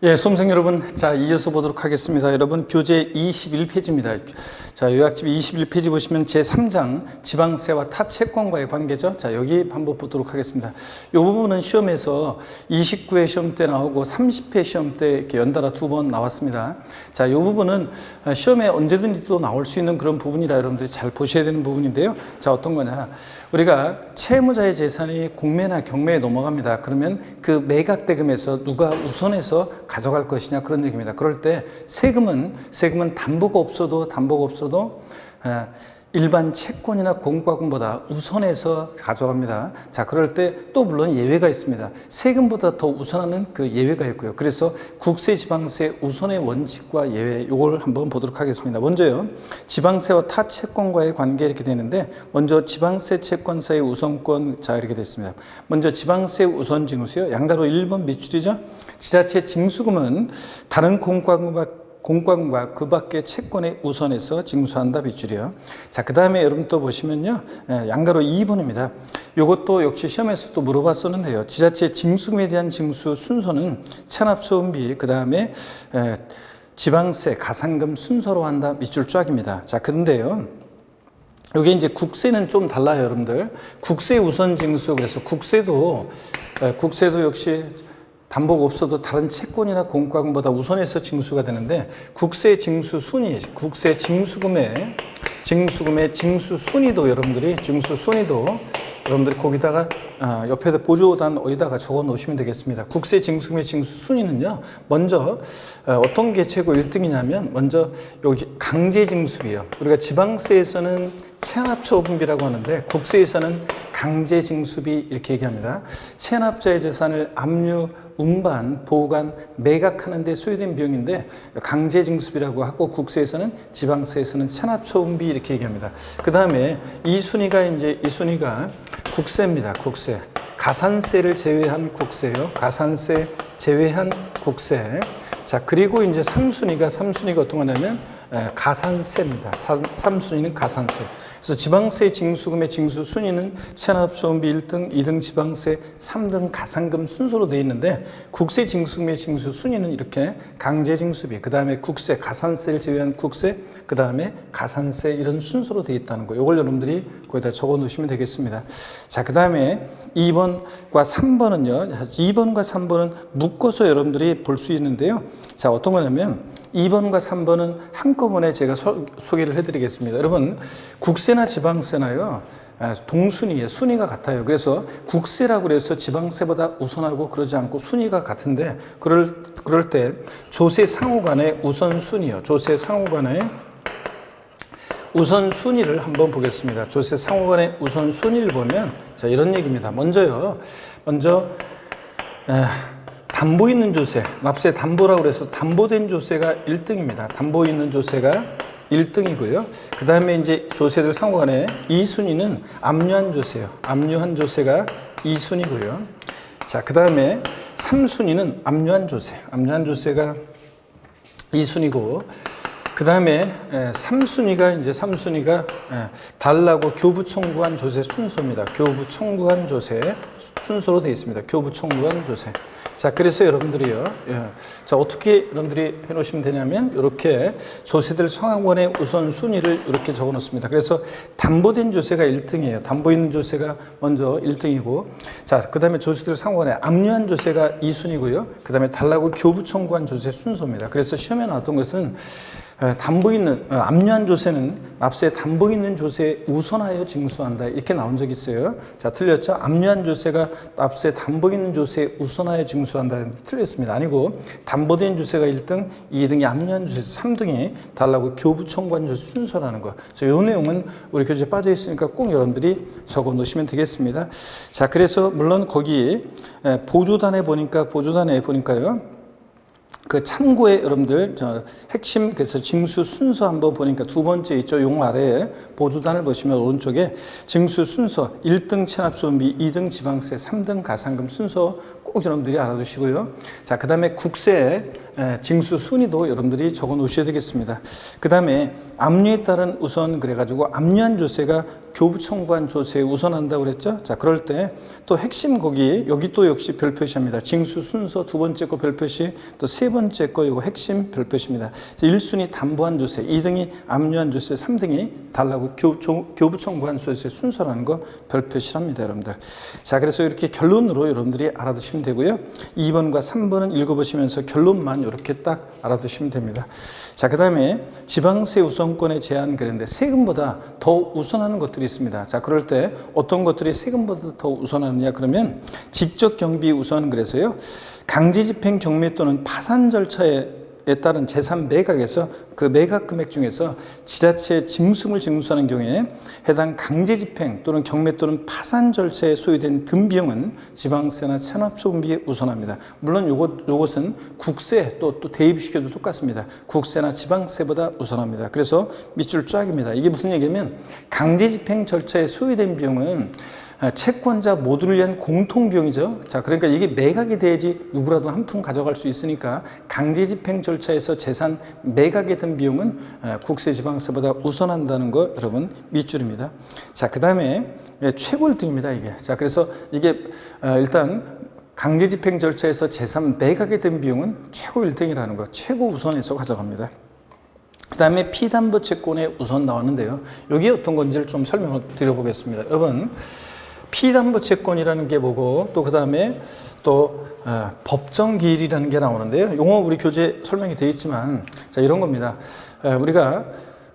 예, 수험생 여러분, 자, 이어서 보도록 하겠습니다. 여러분, 교재 21페이지입니다. 자, 요약집 21페이지 보시면 제3장 지방세와 타 채권과의 관계죠. 자, 여기 한번 보도록 하겠습니다. 이 부분은 시험에서 29회 시험 때 나오고 30회 시험 때 이렇게 연달아 두 번 나왔습니다. 자, 이 부분은 시험에 언제든지 또 나올 수 있는 그런 부분이라 여러분들이 잘 보셔야 되는 부분인데요. 자, 어떤 거냐. 우리가 채무자의 재산이 공매나 경매에 넘어갑니다. 그러면 그 매각대금에서 누가 우선해서 가져갈 것이냐 그런 얘기입니다. 그럴 때 세금은 담보가 없어도 일반 채권이나 공과금보다 우선해서 가져갑니다. 자, 그럴 때 또 물론 예외가 있습니다. 세금보다 더 우선하는 그 예외가 있고요. 그래서 국세, 지방세 우선의 원칙과 예외, 이걸 한번 보도록 하겠습니다. 먼저요, 지방세와 타 채권과의 관계 이렇게 되는데, 먼저 지방세 채권사의 우선권, 자, 이렇게 됐습니다. 먼저 지방세 우선 징수요, 양가로 1번 밑줄이죠. 지자체 징수금은 다른 공과금과 그 밖의 채권에 우선해서 징수한다 빗줄이요. 자, 그 다음에 여러분 또 보시면요, 양가로 2번입니다. 이것도 역시 시험에서 또 물어봤었는데요. 지자체 징수금에 대한 징수 순서는 체납소음비, 그 다음에 지방세, 가산금 순서로 한다 밑줄 쫙입니다. 자, 근데요, 여기 이제 국세는 좀 달라요, 여러분들. 국세 우선 징수, 그래서 국세도 역시 담보가 없어도 다른 채권이나 공과금보다 우선해서 징수가 되는데, 국세 징수 순위, 국세 징수금의 징수 순위도 여러분들이 거기다가 옆에다 보조단 어디다가 적어 놓으시면 되겠습니다. 국세 징수금의 징수 순위는요, 먼저 어떤 게 최고 1등이냐면 먼저 여기 강제 징수비요. 우리가 지방세에서는 체납처분비라고 하는데 국세에서는 강제 징수비 이렇게 얘기합니다. 체납자의 재산을 압류, 운반, 보관, 매각하는 데 소요된 비용인데 강제 징수비라고 하고, 국세에서는, 지방세에서는 체납처분비 이렇게 얘기합니다. 그 다음에 이 순위가 국세입니다. 국세. 가산세를 제외한 국세요. 가산세 제외한 국세. 자, 그리고 이제 3순위가 어떤 거냐면 가산세입니다. 3순위는 가산세. 그래서 지방세 징수금의 징수 순위는 체납소음비 1등, 2등 지방세, 3등 가산금 순서로 되어 있는데, 국세 징수금의 징수 순위는 이렇게 강제 징수비, 그 다음에 국세, 가산세를 제외한 국세, 그 다음에 가산세, 이런 순서로 되어 있다는 거. 이걸 여러분들이 거기다 적어 놓으시면 되겠습니다. 자, 그 다음에 2번과 3번은 묶어서 여러분들이 볼 수 있는데요. 자, 어떤 거냐면 2번과 3번은 한꺼번에 제가 소개를 해드리겠습니다. 여러분, 국세나 지방세나요, 동순위에 순위가 같아요. 그래서 국세라고 해서 지방세보다 우선하고 그러지 않고 순위가 같은데, 그럴 때 조세 상호간의 우선순위요. 조세 상호간의 우선순위를 한번 보겠습니다. 조세 상호간의 우선순위를 보면, 자, 이런 얘기입니다. 먼저 담보 있는 조세, 납세 담보라고 해서 담보된 조세가 1등입니다. 담보 있는 조세가 1등이고요. 그 다음에 이제 조세들 상호간에 2순위는 압류한 조세요. 압류한 조세가 2순위고요. 자, 그 다음에 3순위는 압류한 조세가 2순위고, 그 다음에 3순위가 달라고 교부 청구한 조세 순서입니다. 교부 청구한 조세 순서로 되어 있습니다. 교부 청구한 조세. 자, 그래서 여러분들이요, 자, 어떻게 여러분들이 해놓으시면 되냐면, 이렇게 조세들 상호간의 우선순위를 이렇게 적어 놓습니다. 그래서 담보된 조세가 1등이에요. 담보 있는 조세가 먼저 1등이고, 자, 그 다음에 조세들 상호간에 압류한 조세가 2순위고요. 그 다음에 달라고 교부 청구한 조세 순서입니다. 그래서 시험에 나왔던 것은 압류한 조세는 납세 담보 있는 조세에 우선하여 징수한다, 이렇게 나온 적이 있어요. 자, 틀렸죠? 압류한 조세가 납세 담보 있는 조세에 우선하여 징수한다는데 틀렸습니다. 아니고, 담보된 조세가 1등, 2등이 압류한 조세, 3등이 달라고 교부 청구한 조세 순서라는 거. 이 내용은 우리 교재에 빠져 있으니까 꼭 여러분들이 적어 놓으시면 되겠습니다. 자, 그래서 물론 거기 보조단에 보니까요, 그 참고에 여러분들 핵심, 그래서 징수 순서 한번 보니까 두 번째 있죠. 용 아래에 보조단을 보시면 오른쪽에 징수 순서 1등 체납소음비, 2등 지방세, 3등 가산금 순서 꼭 여러분들이 알아두시고요. 자, 그 다음에 국세 징수 순위도 여러분들이 적어 놓으셔야 되겠습니다. 그 다음에 압류에 따른 우선 그래가지고 압류한 조세가 교부청구한 조세에 우선한다고 그랬죠. 자, 그럴 때 또 핵심 거기 여기 또 역시 별표시합니다. 징수 순서 두 번째 거 별표시, 또 세 번째 거 이거 핵심 별표시입니다. 1순위 담보한 조세, 2등이 압류한 조세, 3등이 달라고 교부청구한 조세 순서라는 거 별표시랍니다, 여러분들. 자, 그래서 이렇게 결론으로 여러분들이 알아두시면 되고요. 2번과 3번은 읽어보시면서 결론만 이렇게 딱 알아두시면 됩니다. 자, 그 다음에 지방세 우선권의 제한 그랬는데 세금보다 더 우선하는 것들이 있습니다. 자, 그럴 때 어떤 것들이 세금보다 더 우선하느냐 그러면 직접 경비 우선 그래서요. 강제집행 경매 또는 파산 절차에 따른 재산 매각에서 그 매각 금액 중에서 지자체의 징수를 징수하는 경우에 해당 강제집행 또는 경매 또는 파산 절차에 소요된 등 비용은 지방세나 산업소비에 우선합니다. 물론 요것은 국세 또 대입시켜도 똑같습니다. 국세나 지방세보다 우선합니다. 그래서 밑줄 쫙입니다. 이게 무슨 얘기냐면 강제집행 절차에 소요된 비용은 채권자 모두를 위한 공통비용이죠. 자, 그러니까 이게 매각이 돼야지 누구라도 한 푼 가져갈 수 있으니까 강제집행 절차에서 재산 매각에 든 비용은 국세 지방세보다 우선한다는 거 여러분 밑줄입니다. 자, 그 다음에 최고 1등입니다. 이게. 자, 그래서 이게 일단 강제집행 절차에서 재산 매각에 든 비용은 최고 1등이라는 거 최고 우선해서 가져갑니다. 그 다음에 피담보 채권에 우선 나왔는데요. 이게 어떤 건지를 좀 설명을 드려보겠습니다. 여러분, 피담보 채권이라는 게 뭐고 또 그 다음에 또 법정기일이라는 게 나오는데요. 용어 우리 교재 설명이 되어 있지만 자, 이런 겁니다. 우리가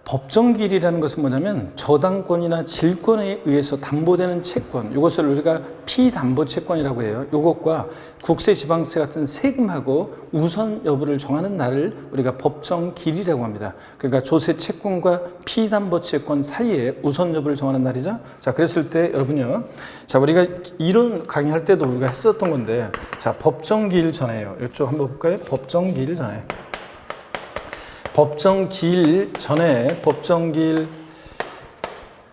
법정기일이라는 것은 뭐냐면 저당권이나 질권에 의해서 담보되는 채권, 이것을 우리가 피담보채권이라고 해요. 이것과 국세, 지방세 같은 세금하고 우선 여부를 정하는 날을 우리가 법정기일이라고 합니다. 그러니까 조세 채권과 피담보채권 사이에 우선 여부를 정하는 날이죠. 자, 그랬을 때 여러분요, 자, 우리가 이론 강의할 때도 우리가 했었던 건데, 자, 법정기일 전에요. 이쪽 한번 볼까요? 법정기일 전에. 법정기일 전에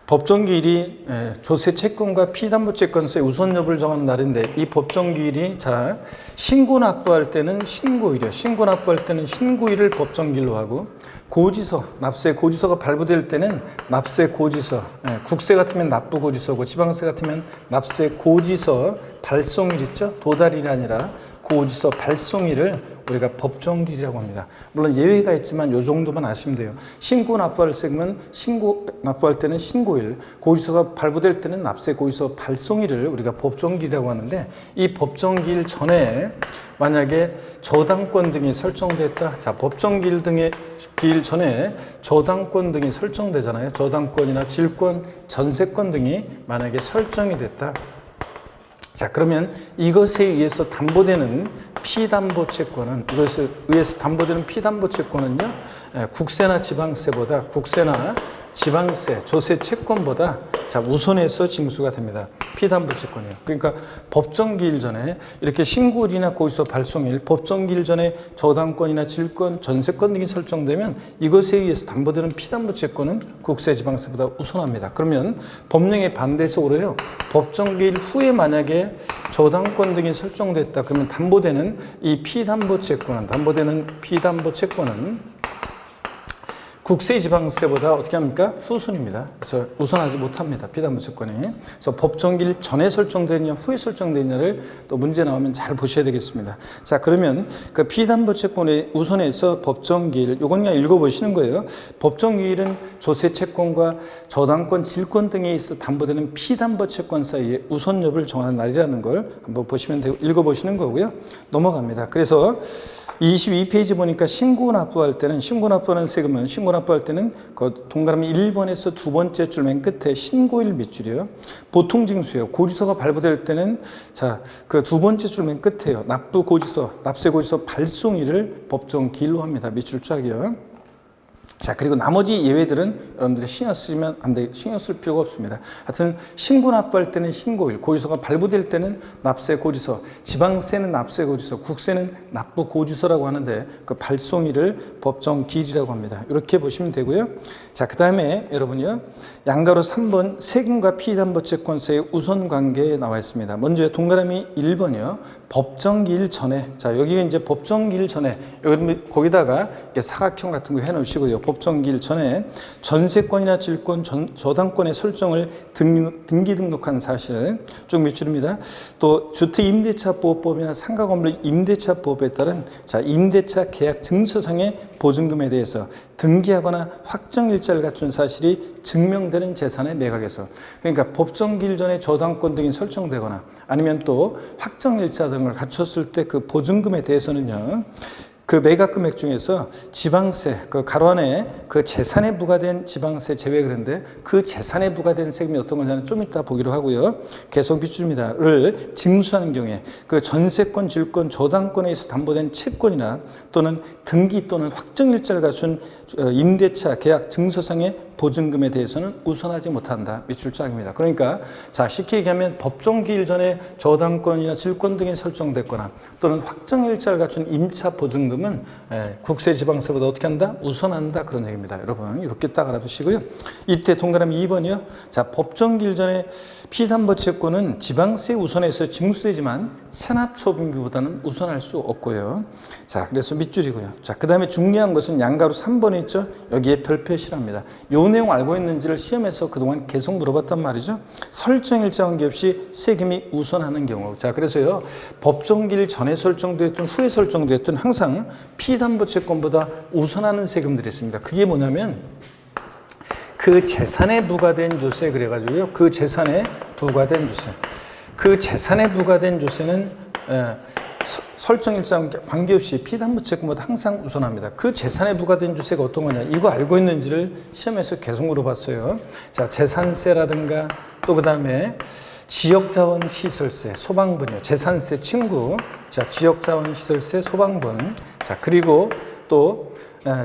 법정기일이 조세 채권과 피담보채권세의 우선 여부를 정하는 날인데 이 법정기일이 자 신고 납부할 때는 신고일이요. 신고 납부할 때는 신고일을 법정기일로 하고 고지서, 납세 고지서가 발부될 때는 납세 고지서, 국세 같으면 납부 고지서고 지방세 같으면 납세 고지서 발송일 있죠. 도달일이 아니라 고지서 발송일을 우리가 법정기일이라고 합니다. 물론 예외가 있지만 이 정도만 아시면 돼요. 신고 납부할 세금은 신고 납부할 때는 신고일, 고지서가 발부될 때는 납세 고지서 발송일을 우리가 법정기일이라고 하는데 이 법정기일 전에 만약에 저당권 등이 설정됐다. 자, 법정기일 기일 전에 저당권 등이 설정되잖아요. 저당권이나 질권, 전세권 등이 만약에 설정이 됐다. 자, 그러면 이것에 의해서 담보되는 피담보채권은 이것에 의해서 담보되는 피담보채권은요, 국세나 지방세보다 국세나 지방세, 조세 채권보다 자 우선해서 징수가 됩니다. 피담보채권이요. 그러니까 법정기일 전에 이렇게 신고일이나 고지서 발송일, 법정기일 전에 저당권이나 질권, 전세권 등이 설정되면 이것에 의해서 담보되는 피담보채권은 국세, 지방세보다 우선합니다. 그러면 법령에 반대적으로요, 법정기일 후에 만약에 저당권 등이 설정됐다 그러면 담보되는 이 피담보채권은 국세 지방세보다 어떻게 합니까? 후순입니다. 그래서 우선하지 못합니다. 피담보채권이. 그래서 법정기일 전에 설정되느냐 후에 설정되느냐를 또 문제 나오면 잘 보셔야 되겠습니다. 자, 그러면 그 피담보채권에 우선해서 법정기일 이건 그냥 읽어보시는 거예요. 법정기일은 조세 채권과 저당권, 질권 등에 있어 담보되는 피담보채권 사이에 우선 여부를 정하는 날이라는 걸 한번 보시면 되고 읽어보시는 거고요. 넘어갑니다. 그래서 22페이지 보니까 신고 납부할 때는 그 동그라미 1번에서 두 번째 줄 맨 끝에 신고일 밑줄이요. 보통 징수예요. 고지서가 발부될 때는 자, 그 두 번째 줄 맨 끝에요. 납부 고지서, 납세 고지서 발송일을 법정 기일로 합니다. 밑줄 쫙이요. 자, 그리고 나머지 예외들은 여러분들이 신경 쓸 필요가 없습니다. 하여튼 신고 납부할 때는 신고일, 고지서가 발부될 때는 납세 고지서, 지방세는 납세 고지서, 국세는 납부 고지서라고 하는데 그 발송일을 법정 기일이라고 합니다. 이렇게 보시면 되고요. 자, 그 다음에 여러분요, 양가로 3번 세금과 피담보채권세의 우선 관계에 나와 있습니다. 먼저 동그라미 1번이요. 법정 기일 전에, 자, 여기가 이제 법정 기일 전에, 여기 거기다가 이렇게 사각형 같은 거 해 놓으시고요. 법정 기일 전에 전세권이나 질권, 저당권의 설정을 등기 등록한 사실 쭉 밑줄입니다. 또 주택임대차보호법이나 상가건물 임대차보호법에 따른 자, 임대차 계약 증서상의 보증금에 대해서 등기하거나 확정일자를 갖춘 사실이 증명되는 재산의 매각에서, 그러니까 법정기일 전에 저당권 등이 설정되거나 아니면 또 확정일자 등을 갖췄을 때 그 보증금에 대해서는요, 그 매각 금액 중에서 지방세, 그 가로 안에 그 재산에 부과된 지방세 제외, 그런데 그 재산에 부과된 세금이 어떤 거냐는 좀 이따 보기로 하고요. 계속 비춥니다.를 징수하는 경우에 그 전세권, 질권, 저당권에 의해서 담보된 채권이나 또는 등기 또는 확정일자를 갖춘 임대차 계약 증서상의 보증금에 대해서는 우선하지 못한다. 밑줄 짝입니다. 그러니까 자, 쉽게 얘기하면 법정기일 전에 저당권이나 질권 등이 설정됐거나 또는 확정일자를 갖춘 임차 보증금은 국세 지방세보다 어떻게 한다? 우선한다. 그런 얘기입니다. 여러분 이렇게 딱 알아두시고요. 이때 동그라미 2번이요. 자, 법정기일 전에 피담보채권은 지방세 우선해서 징수되지만 체납처분비보다는 우선할 수 없고요. 자, 그래서 밑줄이고요. 자, 그 다음에 중요한 것은 양가로 3번에 있죠. 여기에 별표시랍니다. 요 내용 알고 있는지를 시험에서 그동안 계속 물어봤단 말이죠. 설정일자 관계없이 세금이 우선하는 경우. 자, 그래서요, 법정기일 전에 설정되었든 후에 설정되었든 항상 피담보채권보다 우선하는 세금들이 있습니다. 그게 뭐냐면 그 재산에 부과된 조세, 그래가지고요, 그 재산에 부과된 조세, 그 재산에 부과된 조세는 설정일자 관계없이 피담보채권보다 항상 우선합니다. 그 재산에 부과된 조세가 어떤 거냐, 이거 알고 있는지를 시험에서 계속 물어봤어요. 자, 재산세라든가 또 그 다음에 지역자원시설세, 소방분이요, 재산세 친구, 자, 지역자원시설세, 소방분, 자, 그리고 또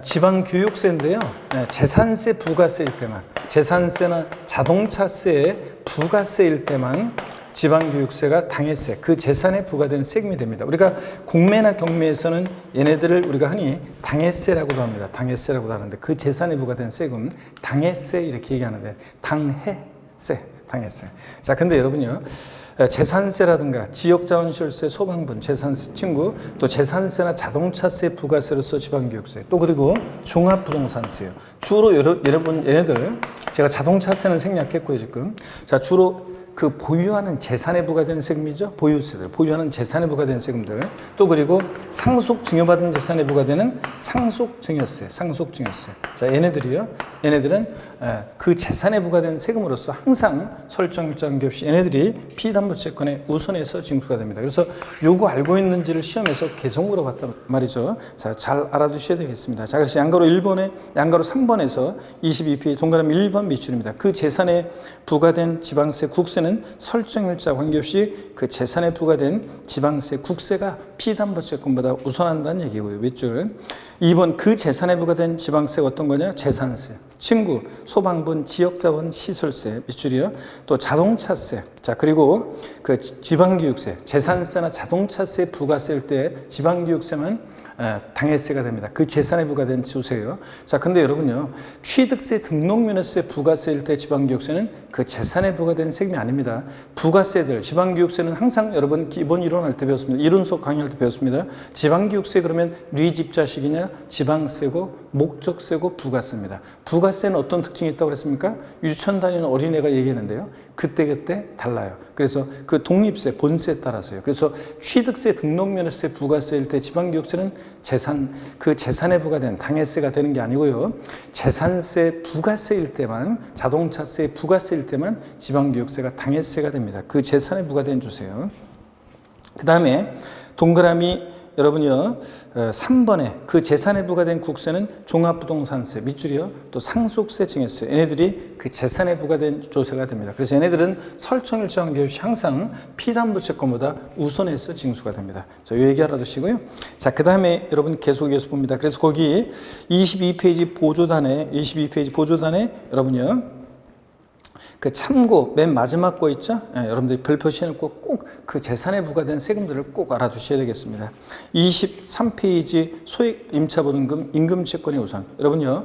지방교육세인데요. 재산세 부가세일 때만, 재산세나 자동차세의 부가세일 때만 지방교육세가 당해세, 그 재산에 부과된 세금이 됩니다. 우리가 공매나 경매에서는 얘네들을 우리가 흔히 당해세라고도 합니다. 당해세라고도 하는데 그 재산에 부과된 세금, 당해세 이렇게 얘기하는데 당해세, 당해세. 자, 근데 여러분요, 재산세라든가 지역자원시설세, 소방분, 재산세 친구, 또 재산세나 자동차세 부가세로서 지방교육세, 또 그리고 종합부동산세요. 주로 여러분 얘네들, 제가 자동차세는 생략했고요 지금. 자, 주로 그 보유하는 재산에 부과되는 세금이죠. 보유세들, 보유하는 재산에 부과되는 세금들. 또 그리고 상속 증여받은 재산에 부과되는 상속증여세, 상속증여세. 자, 얘네들이요. 얘네들은 그 재산에 부과된 세금으로서 항상 설정일자 관계없이 얘네들이 피담보채권에 우선해서 징수가 됩니다. 그래서 요거 알고 있는지를 시험에서 계속 물어봤단 말이죠. 자, 잘 알아두셔야 되겠습니다. 자, 그래서 양가로 3번에서 22페이지 동그라미 1번 밑줄입니다. 그 재산에 부과된 지방세, 국세는 설정일자 관계없이 그 재산에 부과된 지방세, 국세가 피담보채권보다 우선한다는 얘기고요. 밑줄. 2번 그 재산에 부과된 지방세가 어떤 거냐? 재산세, 친구, 소방분, 지역자원, 시설세, 밑줄이요. 또 자동차세. 자, 그리고 그 지방교육세, 재산세나 자동차세 부가세일 때 지방교육세만 당해세가 됩니다. 그 재산에 부과된 조세예요. 자, 근데 여러분요, 취득세, 등록면허세, 부가세일 때 지방교육세는 그 재산에 부과된 세금이 아닙니다. 부가세들, 지방교육세는 항상 여러분 기본 이론할 때 배웠습니다. 이론 수업 강의할 때 배웠습니다. 지방교육세 그러면 네 집 자식이냐, 지방세고 목적세고 부가세입니다. 부가세는 어떤 특징이 있다고 그랬습니까? 유치원 다니는 어린애가 얘기했는데요. 그때그때 달라요. 그래서 그 독립세, 본세에 따라서요. 그래서 취득세, 등록면허세, 부가세일 때 지방교육세는 그 재산에 부과된 당해세가 되는 게 아니고요. 재산세, 부가세일 때만, 자동차세, 부가세일 때만 지방교육세가 당해세가 됩니다. 그 재산에 부과된 조세요. 그 다음에 동그라미 여러분요 3번에 그 재산에 부과된 국세는 종합부동산세, 밑줄이요 또 상속세, 증여세, 얘네들이 그 재산에 부과된 조세가 됩니다. 그래서 얘네들은 설정일정 없이 항상 피담보채권보다 우선해서 징수가 됩니다. 자, 이 얘기 알아두시고요. 자, 그 다음에 여러분 계속해서 봅니다. 그래서 거기 22페이지 보조단에 여러분요 그 참고 맨 마지막 거 있죠? 예, 여러분들이 별표시 해놓고 꼭 그 재산에 부과된 세금들을 꼭 알아두셔야 되겠습니다. 23페이지 소액 임차보증금 임금채권의 우선. 여러분요,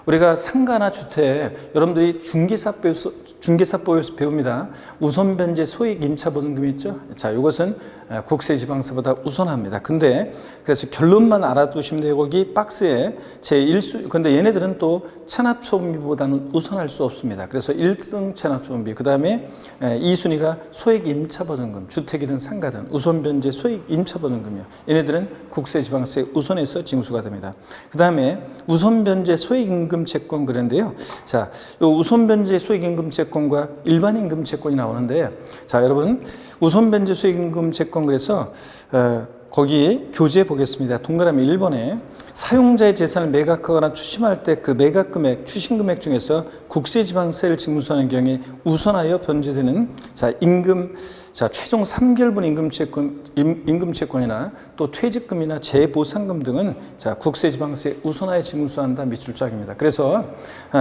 우리가 상가나 주택, 여러분들이 중개사법에서 배웁니다. 우선 변제 소액 임차보증금이 있죠? 자, 이것은 국세지방세보다 우선합니다. 근데 그래서 결론만 알아두시면 돼요. 거기 박스에 제1수, 근데 얘네들은 또 체납초분비보다는 우선할 수 없습니다. 그래서 1등 체납초분비, 그 다음에 2순위가 소액 임차보증금, 주택이든 상가든 우선 변제 소액 임차보증금이요. 얘네들은 국세지방세 우선해서 징수가 됩니다. 그 다음에 우선 변제 소액 임금채권 그랬는데요. 자, 요 우선 변제 소액 임금채권과 일반 임금채권이 나오는데, 자, 여러분 우선 변제 소액 임금채권 그래서 거기 교재 보겠습니다. 동그라미 1번에 사용자의 재산을 매각하거나 추심할 때 그 매각 금액, 추심 금액 중에서 국세지방세를 징수하는 경우에 우선하여 변제되는 최종 3개월분 임금채권이나 또 퇴직금이나 재보상금 등은 국세지방세 우선하여 징수한다 밑줄짝입니다. 그래서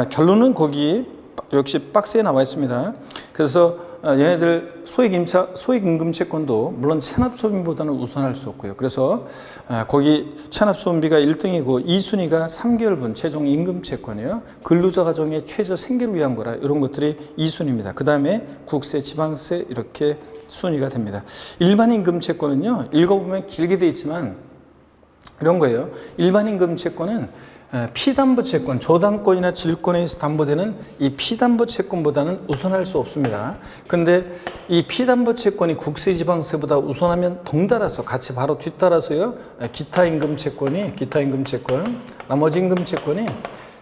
결론은 거기 역시 박스에 나와 있습니다. 그래서 얘네들 소액 임금채권도 물론 체납소비보다는 우선할 수 없고요. 그래서 거기 체납소비가 1등이고 2순위가 3개월분 최종 임금채권이에요. 근로자 가정의 최저 생계를 위한 거라 이런 것들이 2순위입니다. 그 다음에 국세, 지방세 이렇게 순위가 됩니다. 일반 임금채권은요, 읽어보면 길게 돼 있지만 이런 거예요. 일반 임금채권은 피담보채권, 저당권이나 질권에 의해서 담보되는 이 피담보채권보다는 우선할 수 없습니다. 근데 이 피담보채권이 국세지방세보다 우선하면 덩달아서 같이 바로 뒤따라서요, 기타 임금채권, 나머지 임금채권이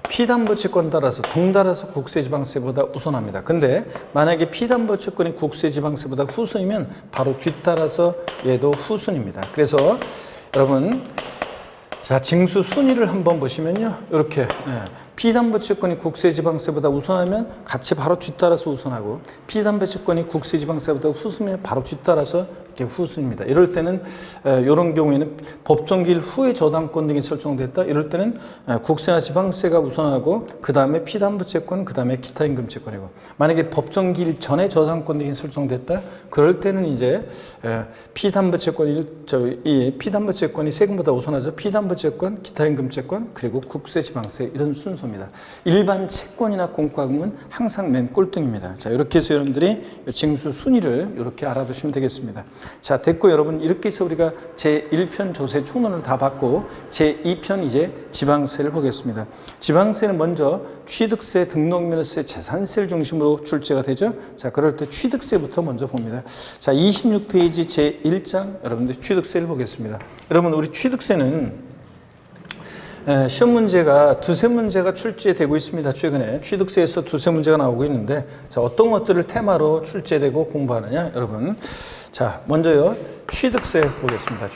피담보채권 따라서 덩달아서 국세지방세보다 우선합니다. 근데 만약에 피담보채권이 국세지방세보다 후순이면 바로 뒤따라서 얘도 후순입니다. 그래서 여러분, 자, 징수 순위를 한번 보시면요, 이렇게 피담보채권이 국세지방세보다 우선하면 같이 바로 뒤따라서 우선하고, 피담보채권이 국세지방세보다 후순이면 바로 뒤따라서 이렇게 후순입니다. 이럴 때는 이런 경우에는 법정기일 후에 저당권 등이 설정됐다. 이럴 때는 국세나 지방세가 우선하고 그 다음에 피담보채권, 그 다음에 기타임금채권이고, 만약에 법정기일 전에 저당권 등이 설정됐다. 그럴 때는 이제 피담보채권이 세금보다 우선하죠. 피담보채권, 기타임금채권, 그리고 국세지방세 이런 순서입니다. 일반 채권이나 공과금은 항상 맨 꼴등입니다. 자, 이렇게 해서 여러분들이 징수 순위를 이렇게 알아두시면 되겠습니다. 자, 됐고 여러분, 이렇게 해서 우리가 제1편 조세 총론을 다 받고 제2편 이제 지방세를 보겠습니다. 지방세는 먼저 취득세, 등록면허세, 재산세를 중심으로 출제가 되죠. 자, 그럴 때 취득세부터 먼저 봅니다. 자, 26페이지 제1장 여러분들 취득세를 보겠습니다. 여러분, 우리 취득세는 시험 문제가 두세 문제가 출제되고 있습니다. 최근에 취득세에서 두세 문제가 나오고 있는데, 자, 어떤 것들을 테마로 출제되고 공부하느냐, 여러분. 자, 먼저요, 취득세 보겠습니다.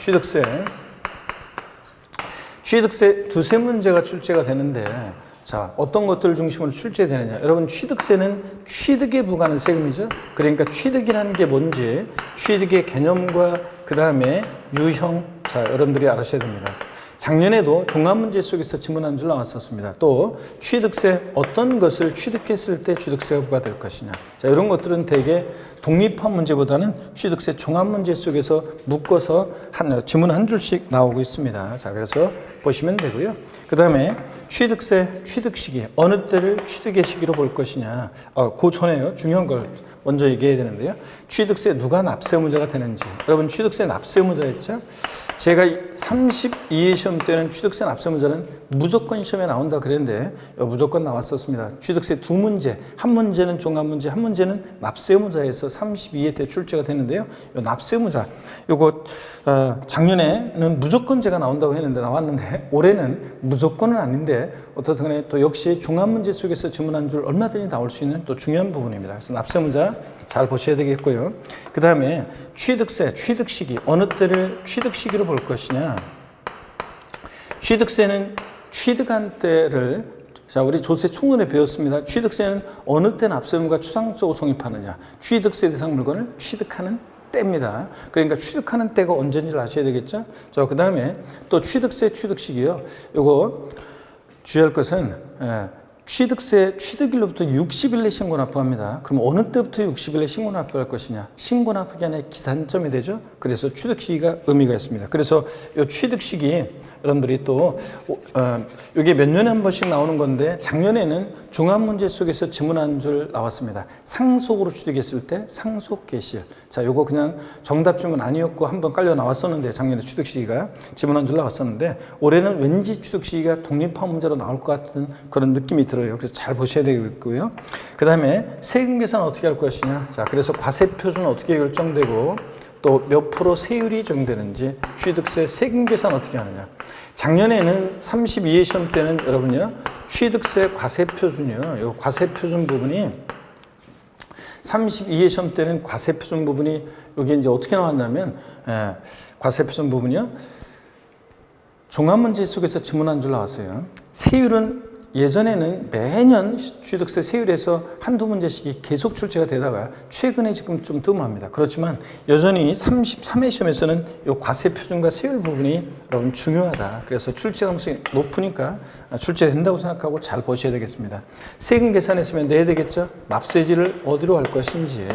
취득세 두세 문제가 출제가 되는데, 자, 어떤 것들을 중심으로 출제되느냐. 여러분, 취득세는 취득에 부과하는 세금이죠. 그러니까 취득이라는 게 뭔지, 취득의 개념과 그 다음에 유형, 자, 여러분들이 알아셔야 됩니다. 작년에도 종합문제 속에서 지문 한 줄 나왔었습니다. 또 취득세, 어떤 것을 취득했을 때 취득세가 부과될 것이냐. 자, 이런 것들은 대개 독립한 문제보다는 취득세 종합문제 속에서 묶어서 지문 한 줄씩 나오고 있습니다. 자, 그래서 보시면 되고요. 그 다음에 취득세, 취득 시기, 어느 때를 취득의 시기로 볼 것이냐. 그 전에요, 중요한 걸 먼저 얘기해야 되는데요. 취득세 누가 납세무자가 되는지. 여러분, 취득세 납세무자였죠? 제가 32회 시험 때는 취득세 납세무자는 무조건 시험에 나온다 그랬는데 무조건 나왔었습니다. 취득세 두 문제, 한 문제는 종합문제, 한 문제는 납세무자에서 32회 때 출제가 됐는데요. 요 납세무자, 요거 작년에는 무조건 제가 나온다고 했는데 나왔는데 올해는 무조건은 아닌데 어떻든 간에 또 역시 종합문제 속에서 지문한 줄 얼마든지 나올 수 있는 또 중요한 부분입니다. 그래서 납세무자 잘 보셔야 되겠고요. 그 다음에 취득세, 취득시기, 어느 때를 취득시기로 볼 것이냐. 취득세는 취득한 때를, 자, 우리 조세 총론에 배웠습니다. 취득세는 어느 때 납세의무가 추상적으로 성립하느냐. 취득세 대상 물건을 취득하는 때입니다. 그러니까 취득하는 때가 언제인지를 아셔야 되겠죠. 자, 그 다음에 또 취득세, 취득시기요. 요거 주의할 것은 취득세 취득일로부터 60일 내 신고 납부합니다. 그럼 어느 때부터 60일 내 신고 납부할 것이냐? 신고 납부 기간의 기산점이 되죠. 그래서 취득 시기가 의미가 있습니다. 그래서 이 취득 시기 여러분들이 또 이게 몇 년에 한 번씩 나오는 건데 작년에는 종합 문제 속에서 지문 한 줄 나왔습니다. 상속으로 취득했을 때 상속 개시일. 자, 요거 그냥 정답 질문 아니었고 한 번 깔려 나왔었는데 작년에 취득 시기가 지문 한 줄 나왔었는데 올해는 왠지 취득 시기가 독립화 문제로 나올 것 같은 그런 느낌이 들어요. 그래서 잘 보셔야 되겠고요. 그 다음에 세금 계산 어떻게 할 것이냐. 자, 그래서 과세 표준 어떻게 결정되고 또 몇 프로 세율이 적용되는지 취득세 세금 계산 어떻게 하느냐. 작년에는 32회 시험 때는 여러분요 취득세 과세 표준이요. 요 과세 표준 부분이 32회 시험 때는 과세 표준 부분이 여기 이제 어떻게 나왔냐면 과세 표준 부분이요. 종합 문제 속에서 지문 한 줄 나왔어요. 세율은 예전에는 매년 취득세 세율에서 한두 문제씩 계속 출제가 되다가 최근에 지금 좀 뜸합니다. 그렇지만 여전히 33회 시험에서는 이 과세 표준과 세율 부분이 여러분 중요하다. 그래서 출제 가능성이 높으니까 출제된다고 생각하고 잘 보셔야 되겠습니다. 세금 계산했으면 내야 되겠죠. 납세지를 어디로 할 것인지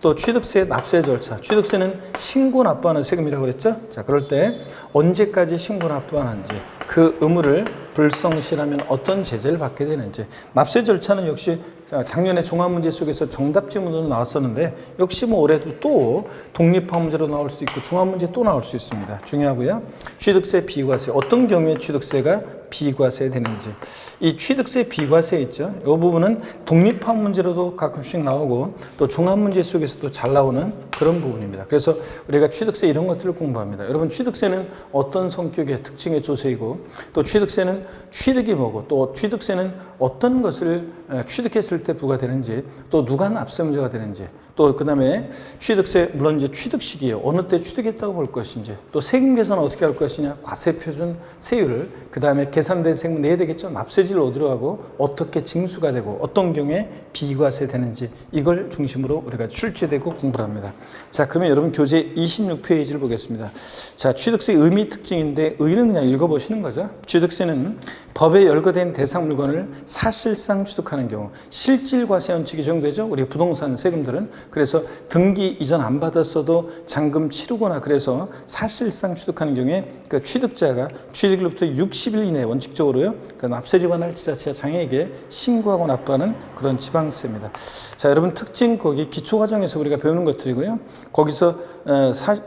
또 취득세 납세 절차. 취득세는 신고 납부하는 세금이라고 그랬죠. 자, 그럴 때 언제까지 신고 납부하는지 그 의무를 불성실하면 어떤 제재를 받게 되는지. 납세 절차는 역시 작년에 종합문제 속에서 정답 지문으로 나왔었는데 역시 뭐 올해도 또 독립화 문제로 나올 수도 있고 종합문제 또 나올 수 있습니다. 중요하고요. 취득세 비과세 어떤 경우에 취득세가 비과세 되는지. 이 취득세 비과세 있죠. 이 부분은 독립화 문제로도 가끔씩 나오고 또 종합문제 속에서도 잘 나오는 그런 부분입니다. 그래서 우리가 취득세 이런 것들을 공부합니다. 여러분 취득세는 어떤 성격의 특징의 조세이고 또 취득세는 취득이 뭐고 또 취득세는 어떤 것을 취득했을 때 부과되는지 또 누가 납세 문제가 되는지 또 그 다음에 취득세 물론 이제 취득 시기예요. 어느 때 취득했다고 볼 것인지 또 세금 계산 어떻게 할 것이냐 과세 표준 세율을 그 다음에 계산된 세금 내야 되겠죠. 납세지를 어디로 하고 어떻게 징수가 되고 어떤 경우에 비과세 되는지 이걸 중심으로 우리가 출제되고 공부를 합니다. 자, 그러면 여러분 교재 26페이지를 보겠습니다. 자, 취득세 의미 특징인데 의는 그냥 읽어보시는 거죠. 취득세는 법에 열거된 대상 물건을 사실상 취득하는 경우 실질 과세 원칙이 적용되죠. 우리 부동산 세금들은 그래서 등기 이전 안 받았어도 잔금 치르거나 그래서 사실상 취득하는 경우에 그 취득자가 취득일로부터 60일 이내 원칙적으로요 그 납세지 관할 지자체와 장애에게 신고하고 납부하는 그런 지방세입니다. 자, 여러분 특징 거기 기초과정에서 우리가 배우는 것들이고요. 거기서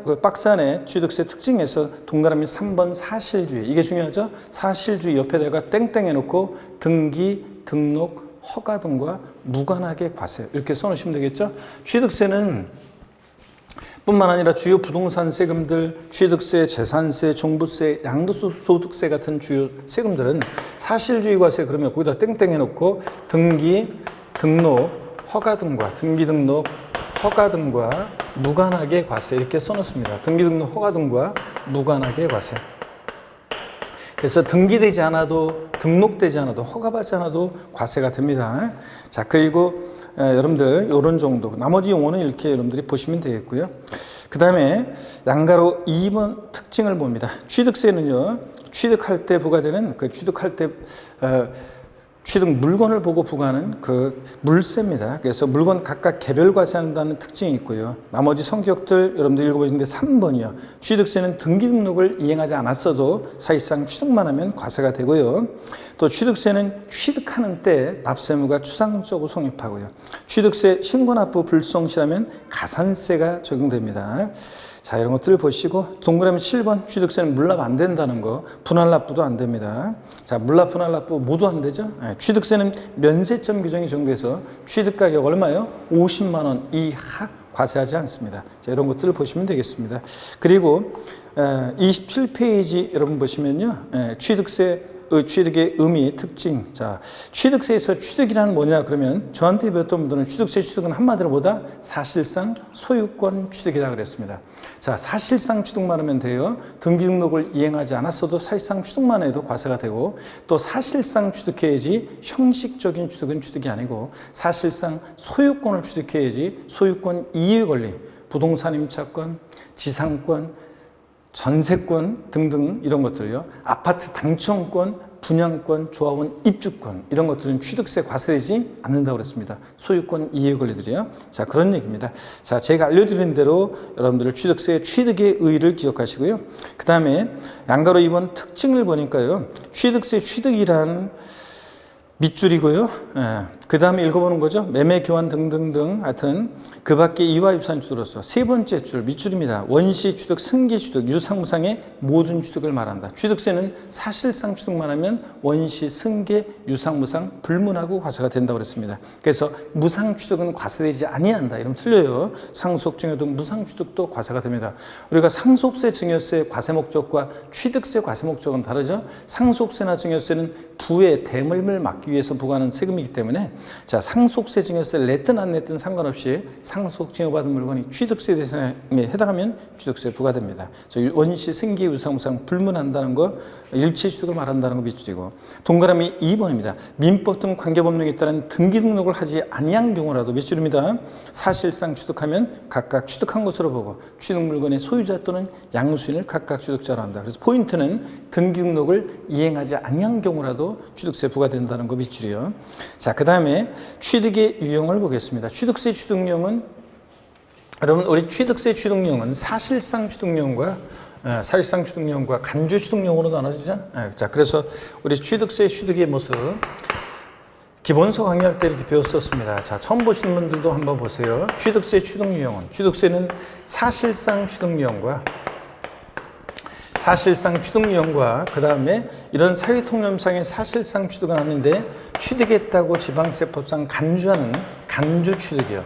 그 박스 안에 취득세 특징에서 동그라미 3번 사실주의 이게 중요하죠. 사실주의 옆에다가 땡땡 해놓고 등기, 등록, 허가 등과 무관하게 과세 이렇게 써놓으시면 되겠죠. 취득세는 뿐만 아니라 주요 부동산 세금들, 취득세, 재산세, 종부세, 양도소득세 같은 주요 세금들은 사실주의 과세 그러면 거기다 땡땡 해놓고 등기, 등록, 허가 등과 등기, 등록, 허가 등과 무관하게 과세 이렇게 써놓습니다. 등기, 등록, 허가 등과 무관하게 과세. 그래서 등기되지 않아도 등록되지 않아도 허가받지 않아도 과세가 됩니다. 자, 그리고 여러분들 이런 정도 나머지 용어는 이렇게 여러분들이 보시면 되겠고요. 그 다음에 양가로 2번 특징을 봅니다. 취득세는요 취득할 때 부과되는 그 취득할 때 취득 물건을 보고 부과하는 그 물세입니다. 그래서 물건 각각 개별 과세한다는 특징이 있고요. 나머지 성격들 여러분들 읽어보시는데 3번이요. 취득세는 등기 등록을 이행하지 않았어도 사실상 취득만 하면 과세가 되고요. 또 취득세는 취득하는 때 납세의무가 추상적으로 성립하고요. 취득세 신고납부 불성실하면 가산세가 적용됩니다. 자, 이런 것들 보시고 동그라미 7번 취득세는 물납 안 된다는 거 분할납부도 안 됩니다. 자, 물납 분할납부 모두 안 되죠. 취득세는 면세점 규정이 적용돼서 취득가격 얼마요? 50만 원 이하 과세하지 않습니다. 자, 이런 것들을 보시면 되겠습니다. 그리고 27페이지 여러분 보시면요 취득세 취득의 의미, 특징. 자, 취득세에서 취득이란 뭐냐 그러면 저한테 배웠던 분들은 취득세 취득은 한마디로 보다 사실상 소유권 취득이라 그랬습니다. 자, 사실상 취득만 하면 돼요. 등기 등록을 이행하지 않았어도 사실상 취득만 해도 과세가 되고, 또 사실상 취득해야지 형식적인 취득은 취득이 아니고 사실상 소유권을 취득해야지 소유권 이외의 권리, 부동산 임차권, 지상권, 전세권 등등 이런 것들요. 아파트 당첨권, 분양권, 조합원 입주권 이런 것들은 취득세 과세되지 않는다고 그랬습니다. 소유권 이외의 권리들이요. 자, 그런 얘기입니다. 자, 제가 알려드린 대로 여러분들 취득세 취득의 의의를 기억하시고요. 그 다음에 양가로 2번 특징을 보니까요. 취득세 취득이란 밑줄이고요. 그 다음에 읽어보는 거죠. 매매, 교환 등등등 하여튼 그 밖에 이와 유사한 취득으로서 세 번째 줄 밑줄입니다. 원시 취득, 승계 취득, 유상무상의 모든 취득을 말한다. 취득세는 사실상 취득만 하면 원시, 승계, 유상무상 불문하고 과세가 된다고 그랬습니다. 그래서 무상 취득은 과세되지 아니한다. 이러면 틀려요. 상속, 증여 등 무상 취득도 과세가 됩니다. 우리가 상속세, 증여세 과세 목적과 취득세 과세 목적은 다르죠. 상속세나 증여세는 부의 대물림을 막기 위해서 부과하는 세금이기 때문에 자, 상속세, 증여세를 냈든 안 냈든 상관없이 상속, 증여받은 물건이 취득세 대상에 해당하면 취득세 부과됩니다. 원시, 승계, 유상무상 불문한다는 거, 일체 취득을 말한다는 거 밑줄이고, 동그라미 2번입니다. 민법 등 관계법령에 따른 등기 등록을 하지 아니한 경우라도 밑줄입니다. 사실상 취득하면 각각 취득한 것으로 보고 취득 물건의 소유자 또는 양수인을 각각 취득자로 한다. 그래서 포인트는 등기 등록을 이행하지 아니한 경우라도 취득세 부과된다는 거 밑줄이요. 자, 그 다음에 취득의 유형을 보겠습니다. 취득세 취득용은 여러분, 우리 취득세 취득용은 사실상 취득용과 간주 취득용으로 나눠지죠. 자, 그래서 우리 취득세 취득의 모습 기본서 강의할 때 이렇게 배웠었습니다. 자, 처음 보시는 분들도 한번 보세요. 취득세 취득 유형은 취득세는 사실상 취득 유형과 그 다음에 이런 사회통념상의 사실상 취득은 하는데 취득했다고 지방세법상 간주하는 간주 취득이요.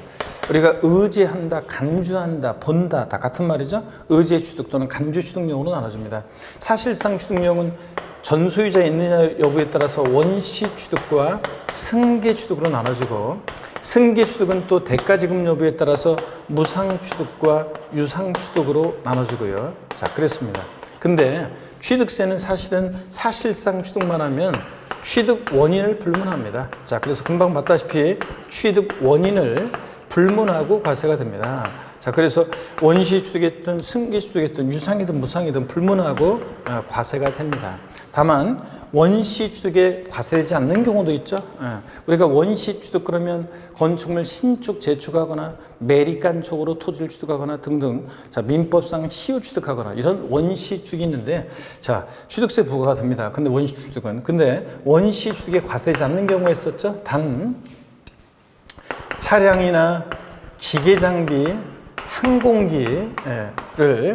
우리가 의지한다, 간주한다, 본다 다 같은 말이죠. 의지의 취득 또는 간주 취득용으로 나눠집니다. 사실상 취득용은 전소유자 있느냐 여부에 따라서 원시 취득과 승계 취득으로 나눠지고, 승계 취득은 또 대가지급 여부에 따라서 무상 취득과 유상 취득으로 나눠지고요. 자, 그랬습니다. 근데 취득세는 사실은 사실상 취득만 하면 취득 원인을 불문합니다. 자, 그래서 금방 봤다시피 취득 원인을 불문하고 과세가 됩니다. 자, 그래서 원시 취득했든 승계 취득했든 유상이든 무상이든 불문하고 과세가 됩니다. 다만 원시 취득에 과세되지 않는 경우도 있죠. 우리가 원시 취득 그러면 건축물 신축 재축하거나 매립간촉으로 토지를 취득하거나 등등, 자, 민법상 시효 취득하거나 이런 원시 취득이 있는데, 자, 취득세 부과가 됩니다. 근데 원시 취득에 과세되지 않는 경우가 있었죠. 단 차량이나 기계 장비, 항공기를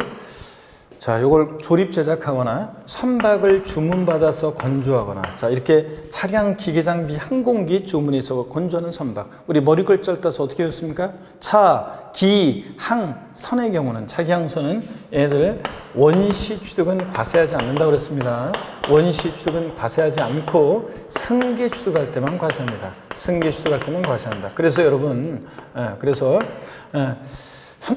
자, 요걸 조립 제작하거나 선박을 주문받아서 건조하거나, 자, 이렇게 차량, 기계 장비, 항공기 주문해서 건조하는 선박. 우리 머리글자를 따서 어떻게 했습니까? 차, 기, 항, 선의 경우는, 차기항선은 얘들 원시 취득은 과세하지 않는다고 그랬습니다. 원시 취득은 과세하지 않고 승계 취득할 때만 과세합니다. 승계 취득할 때만 과세한다. 그래서 여러분,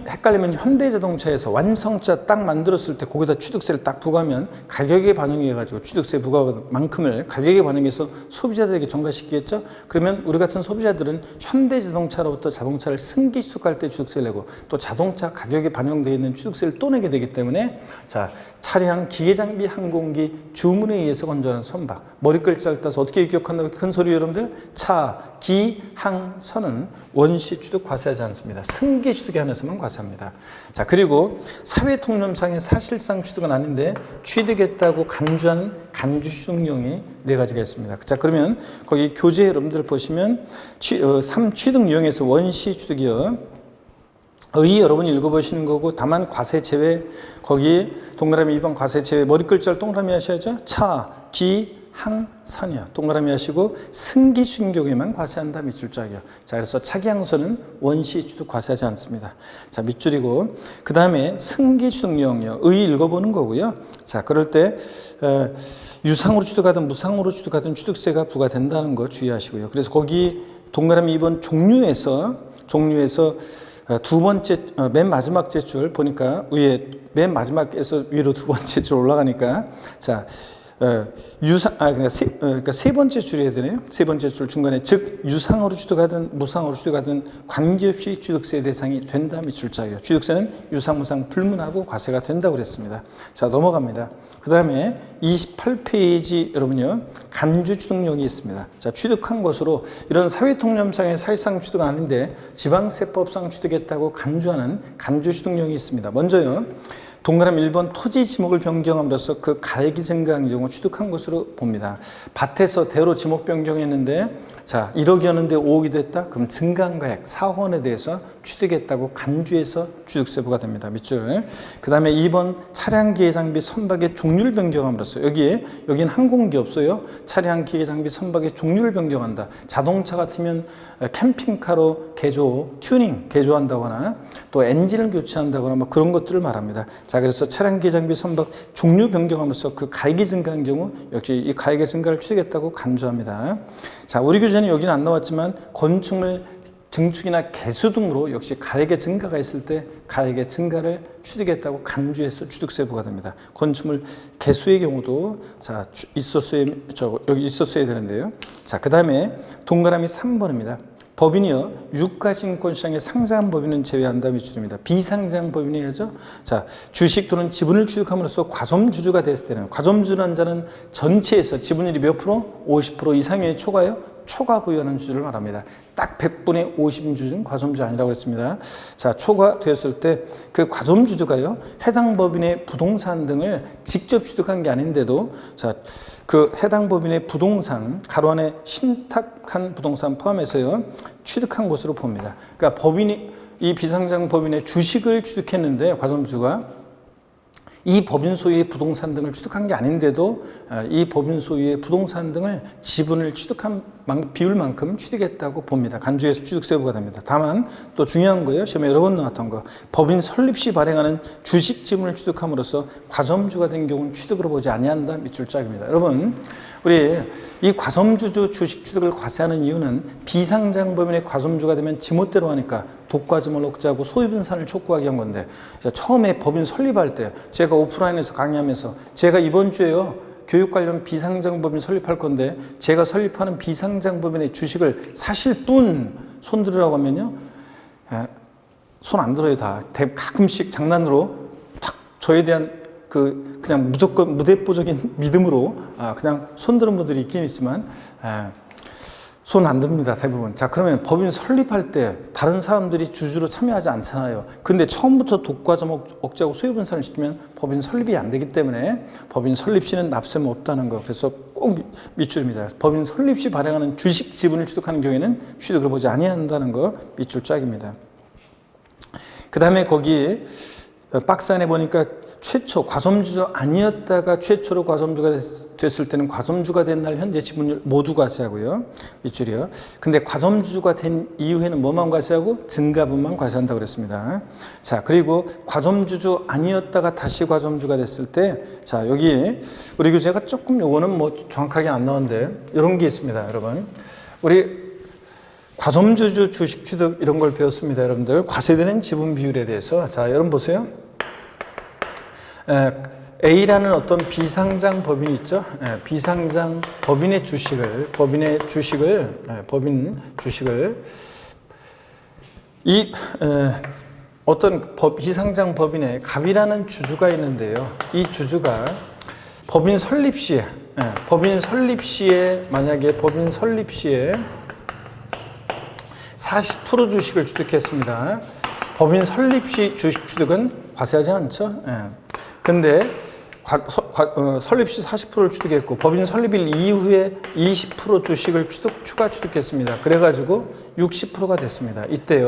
헷갈리면 현대자동차에서 완성차 딱 만들었을 때 거기다 취득세를 딱 부과하면 가격에 반영해가지고 취득세 부과만큼을 가격에 반영해서 소비자들에게 전가시키겠죠? 그러면 우리 같은 소비자들은 현대자동차로부터 자동차를 승계 취득할 때 취득세를 내고 또 자동차 가격에 반영되어 있는 취득세를 또 내게 되기 때문에, 자, 차량, 기계장비, 항공기, 주문에 의해서 건조하는 선박. 머리글자를 따서 어떻게 기억한다고 큰 소리 여러분들? 차, 기, 항, 선은 원시 취득 과세하지 않습니다. 승계 취득에 한해서만 과세합니다. 자, 그리고 사회통념상의 사실상 취득은 아닌데 취득했다고 간주하는 간주 취득용이 네 가지가 있습니다. 자, 그러면 거기 교재 여러분들 보시면 3취득 유형에서 원시 취득이요. 의 여러분이 읽어보시는 거고, 다만 과세 제외, 거기 동그라미 2번 과세 제외 머리글자를 동그라미 하셔야죠. 차, 기, 항선이요. 동그라미 하시고 승기주행 경우에만 과세한다. 밑줄 짝이요. 자, 그래서 차기항선은 원시 취득 과세하지 않습니다. 자, 밑줄이고 그 다음에 승기주등용이요. 의 읽어보는 거고요. 자, 그럴 때 유상으로 취득하든 무상으로 취득하든 취득세가 부과된다는 거 주의하시고요. 그래서 거기 동그라미 2번 종류에서 두 번째 맨 마지막 줄 보니까 위에 맨 마지막에서 위로 두 번째 줄 올라가니까 자 그러니까 세 번째 줄이 해야 되네요. 세 번째 줄 중간에 즉 유상으로 취득하든 무상으로 취득하든 관계없이 취득세 대상이 된다. 밑줄 짝이에요. 취득세는 유상 무상 불문하고 과세가 된다고 그랬습니다. 자, 넘어갑니다. 그 다음에 28페이지 여러분요, 간주 취득령이 있습니다. 자, 취득한 것으로 이런 사회통념상의 사실상 취득은 아닌데 지방세법상 취득했다고 간주하는 간주 취득령이 있습니다. 먼저요, 동그라미 1번 토지 지목을 변경함으로써 그 가액이 증가한 경우 취득한 것으로 봅니다. 밭에서 대로 지목 변경했는데 자 1억이었는데 5억이 됐다? 그럼 증가한 가액 4호원에 대해서 취득했다고 간주해서 취득세 부과됩니다. 밑줄. 그 다음에 2번 차량 기계 장비 선박의 종류를 변경함으로써 여기는 항공기 없어요. 차량 기계 장비 선박의 종류를 변경한다. 자동차 같으면 캠핑카로 튜닝 개조한다거나 또 엔진을 교체한다거나 뭐 그런 것들을 말합니다. 자, 그래서 차량 기계 장비 선박 종류 변경함으로써 그 가액이 증가한 경우 역시 이 가액의 증가를 취득했다고 간주합니다. 자, 우리 교재는 여기는 안 나왔지만 건축물 증축이나 개수 등으로 역시 가액의 증가가 있을 때 가액의 증가를 취득했다고 간주해서 취득세 부과됩니다. 건축물 개수의 경우도 자 여기 있었어야 되는데요. 자, 그 다음에 동그라미 3번입니다. 법인이요, 유가증권시장에 상장한 법인은 제외한다. 밑줄입니다. 비상장 법인이 해야죠. 자, 주식 또는 지분을 취득함으로써 과점주주가 됐을 때는, 과점주주라는 자는 전체에서 지분율이 몇 프로? 50% 이상의 초과 보유하는 주주를 말합니다. 딱 100분의 50인 주주는 과점주주 아니라고 했습니다. 자, 초과되었을 때 그 과점주주가요, 해당 법인의 부동산 등을 직접 취득한 게 아닌데도 자, 그 해당 법인의 부동산, 가로 안에 신탁한 부동산 포함해서요, 취득한 것으로 봅니다. 그러니까 이 비상장 법인의 주식을 취득했는데 과점주주가 이 법인 소유의 부동산 등을 취득한 게 아닌데도 이 법인 소유의 부동산 등을 지분을 취득한 비율만큼 취득했다고 봅니다. 간주해서 취득세 부과됩니다. 다만 또 중요한 거예요. 시험에 여러 번 나왔던 거. 법인 설립 시 발행하는 주식 지분을 취득함으로써 과점주가 된 경우는 취득으로 보지 아니한다. 밑줄 짝입니다. 여러분, 우리 이 과점주주 주식 취득을 과세하는 이유는 비상장 법인의 과점주가 되면 지멋대로 하니까 독과점을 억제하고 소유분산을 촉구하기 위한 건데, 처음에 법인 설립할 때 제가 오프라인에서 강의하면서 제가 이번 주에요, 교육 관련 비상장 법인 설립할 건데 제가 설립하는 비상장 법인의 주식을 사실 뿐 손 들으라고 하면요, 손 안 들어요. 다 가끔씩 장난으로 탁 저에 대한 그냥 무조건 무대뽀적인 믿음으로 그냥 손 드는 분들이 있긴 있지만 손 안 듭니다, 대부분. 자, 그러면 법인 설립할 때 다른 사람들이 주주로 참여하지 않잖아요. 근데 처음부터 독과점 억제하고 소유분산을 시키면 법인 설립이 안 되기 때문에 법인 설립 시는 납세는 없다는 거. 그래서 꼭 밑줄입니다. 법인 설립 시 발행하는 주식 지분을 취득하는 경우에는 취득을 보지 아니한다는 거, 밑줄 짝입니다. 그 다음에 거기 박스 안에 보니까 최초 과점주주 아니었다가 최초로 과점주가 됐을 때는 과점주가 된 날 현재 지분율 모두 과세하고요. 밑줄이요. 근데 과점주주가 된 이후에는 뭐만 과세하고 증가분만 과세한다고 그랬습니다. 자, 그리고 과점주주 아니었다가 다시 과점주가 됐을 때, 자, 여기 우리 교재가 조금 요거는 뭐 정확하게 안 나오는데 이런 게 있습니다, 여러분. 우리 과점주주 주식 취득 이런 걸 배웠습니다, 여러분들. 과세되는 지분 비율에 대해서. 자, 여러분 보세요. A라는 어떤 비상장 법인이 있죠. 비상장 법인 주식을 이 어떤 비상장 법인에 갑이라는 주주가 있는데요. 이 주주가 법인 설립 시에 만약에 법인 설립 시에 40% 주식을 취득했습니다. 법인 설립 시 주식 취득은 과세하지 않죠. 근데 설립 시 40%를 취득했고 법인 설립일 이후에 20% 주식을 추가 취득했습니다. 그래가지고 60%가 됐습니다. 이때요,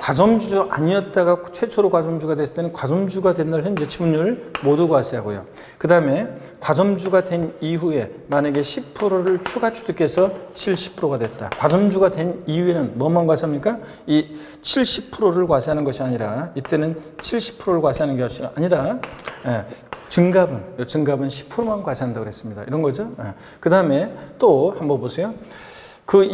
과점주 아니었다가 최초로 과점주가 됐을 때는 과점주가 된 날 현재 지분율 모두 과세하고요. 그 다음에 과점주가 된 이후에 만약에 10%를 추가 취득해서 70%가 됐다. 과점주가 된 이후에는 뭐만 과세합니까? 이 70%를 과세하는 것이 아니라 이때는 70%를 과세하는 것이 아니라 증가분 10%만 과세한다고 그랬습니다. 이런 거죠. 그 다음에 또 한번 보세요. 그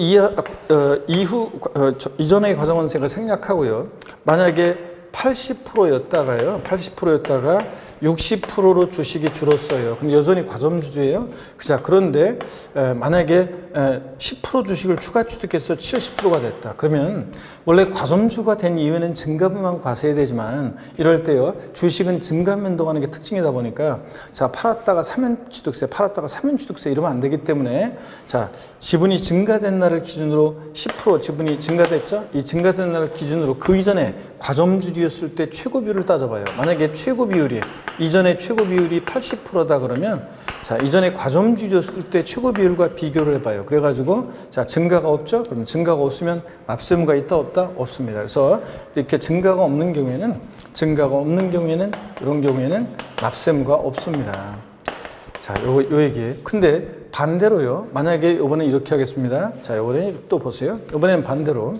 이전의 과정원세가 생략하고요. 만약에 80%였다가 60%로 주식이 줄었어요. 그럼 여전히 과점주주예요. 자, 그런데 만약에 10% 주식을 추가 취득해서 70%가 됐다. 그러면 원래 과점주가 된 이후에는 증가분만 과세해야 되지만 이럴 때요. 주식은 증가 변동하는 게 특징이다 보니까 자, 팔았다가 사면 취득세, 팔았다가 사면 취득세 이러면 안 되기 때문에 자, 지분이 증가된 날을 기준으로 10% 지분이 증가됐죠? 이 증가된 날을 기준으로 그 이전에 과점주주였을 때 최고 비율을 따져봐요. 만약에 최고 비율이 이전에 최고 비율이 80%다 그러면 자, 이전에 과점주주였을 때 최고 비율과 비교를 해봐요. 그래가지고 자, 증가가 없죠? 그럼 증가가 없으면 납세무가 있다 없다? 없습니다. 그래서 이렇게 증가가 없는 경우에는 이런 경우에는 납세무가 없습니다. 자, 요 얘기. 근데 반대로요. 만약에 이번에 이렇게 하겠습니다. 자, 이번에 또 보세요. 이번에는 반대로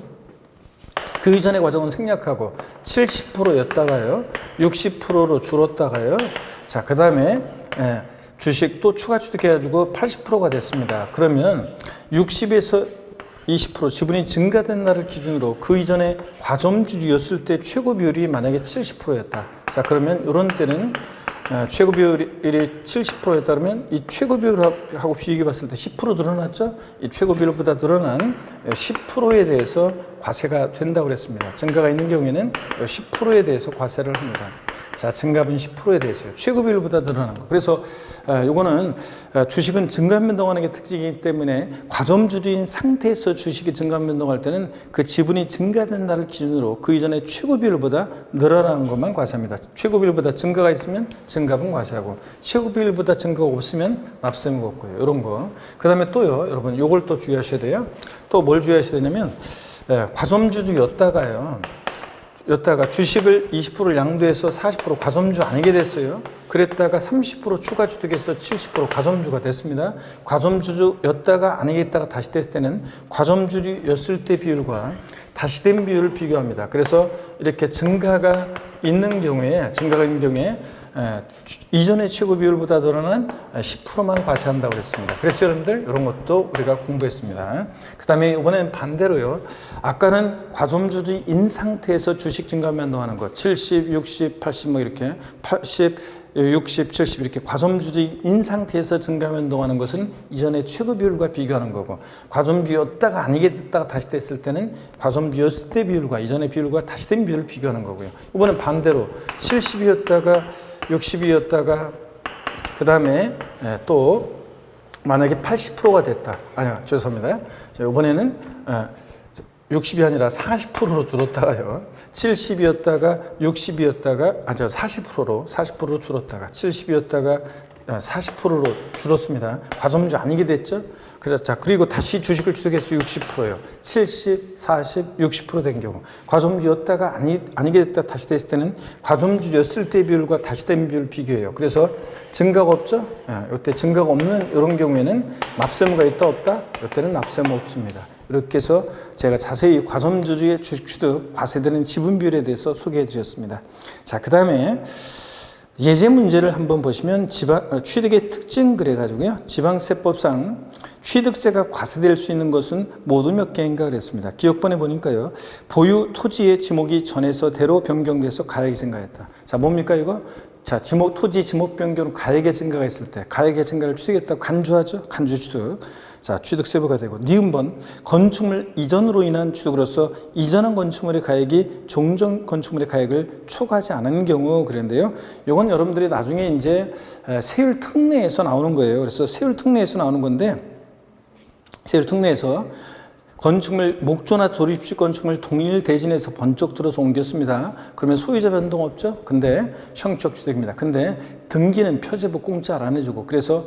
그 이전의 과정은 생략하고 70%였다가요. 60%로 줄었다가요. 자, 그 다음에 주식 또 추가 취득해가지고 80%가 됐습니다. 그러면 60에서 20% 지분이 증가된 날을 기준으로 그 이전에 과점주주였을 때 최고 비율이 만약에 70%였다. 자, 그러면 이런 때는 최고 비율이 70%였다 그러면 이 최고 비율하고 비교해 봤을 때 10% 늘어났죠? 이 최고 비율보다 늘어난 10%에 대해서 과세가 된다고 그랬습니다. 증가가 있는 경우에는 10%에 대해서 과세를 합니다. 자, 증가분 10%에 대해서요. 최고 비율보다 늘어난 거. 그래서 요거는 주식은 증가 변동하는 게 특징이기 때문에 과점주주인 상태에서 주식이 증가 변동할 때는 그 지분이 증가된 날을 기준으로 그 이전에 최고 비율보다 늘어나는 것만 과세합니다. 최고 비율보다 증가가 있으면 증가분 과세하고 최고 비율보다 증가가 없으면 납세무가 없고요. 이런 거. 그 다음에 또요. 여러분 요걸 또 주의하셔야 돼요. 또 뭘 주의하셔야 되냐면 과점주주였다가 주식을 20% 양도해서 40% 과점주 아니게 됐어요. 그랬다가 30% 추가 취득해서 70% 과점주가 됐습니다. 과점주였다가 아니겠다가 다시 됐을 때는 과점주였을 때 비율과 다시 된 비율을 비교합니다. 그래서 이렇게 증가가 있는 경우에 이전의 최고 비율보다 늘어난 10%만 과세한다고 그랬습니다. 그래서 여러분들 이런 것도 우리가 공부했습니다. 그 다음에 이번엔 반대로요. 아까는 과점주주인 상태에서 주식 증가 변동하는 것 70, 60, 80 뭐 이렇게 80, 60, 70 이렇게 과점주주인 상태에서 증가 변동하는 것은 이전의 최고 비율과 비교하는 거고 과점주였다가 아니게 됐다가 다시 됐을 때는 과점주였을 때 비율과 이전의 비율과 다시 된 비율을 비교하는 거고요. 이번엔 반대로 70이었다가 60이었다가 그 다음에 또 만약에 80%가 됐다. 아니요, 죄송합니다. 이번에는 60이 아니라 40%로 줄었다가요. 70이었다가 60이었다가 40%로 줄었다가 70이었다가 40%로 줄었습니다. 과점주 아니게 됐죠? 그래서 자, 그리고 다시 주식을 취득해서 60%예요. 70, 40, 60% 된 경우. 과점주였다가 아니게 됐다 다시 됐을 때는 과점주였을 때 비율과 다시 된 비율을 비교해요. 그래서 증가가 없죠? 이때 증가가 없는 이런 경우에는 납세무가 있다 없다? 이때는 납세무 없습니다. 이렇게 해서 제가 자세히 과점주주의 주식 취득 과세되는 지분 비율에 대해서 소개해 드렸습니다. 자, 그 다음에 예제 문제를 한번 보시면 취득의 특징 그래가지고요. 지방세법상 취득세가 과세될 수 있는 것은 모두 몇 개인가 그랬습니다. 기억번에 보니까요. 보유 토지의 지목이 전에서 대로 변경돼서 가액이 증가했다. 자, 뭡니까 이거? 자, 토지 지목 변경 가액의 증가가 있을 때 가액의 증가를 취득했다고 간주하죠. 간주 취득. 자, 취득세부가 되고 니은번 건축물 이전으로 인한 취득으로서 이전한 건축물의 가액이 종전 건축물의 가액을 초과하지 않은 경우 그랬는데요. 이건 여러분들이 나중에 이제 세율 특례에서 나오는 거예요. 그래서 세율 특례에서 나오는 건데 세율 특례에서 건축물 목조나 조립식 건축물 동일 대진에서 번쩍 들어서 옮겼습니다. 그러면 소유자 변동 없죠? 근데 형적 취득입니다. 근데 등기는 표제부 공짜 안 해주고 그래서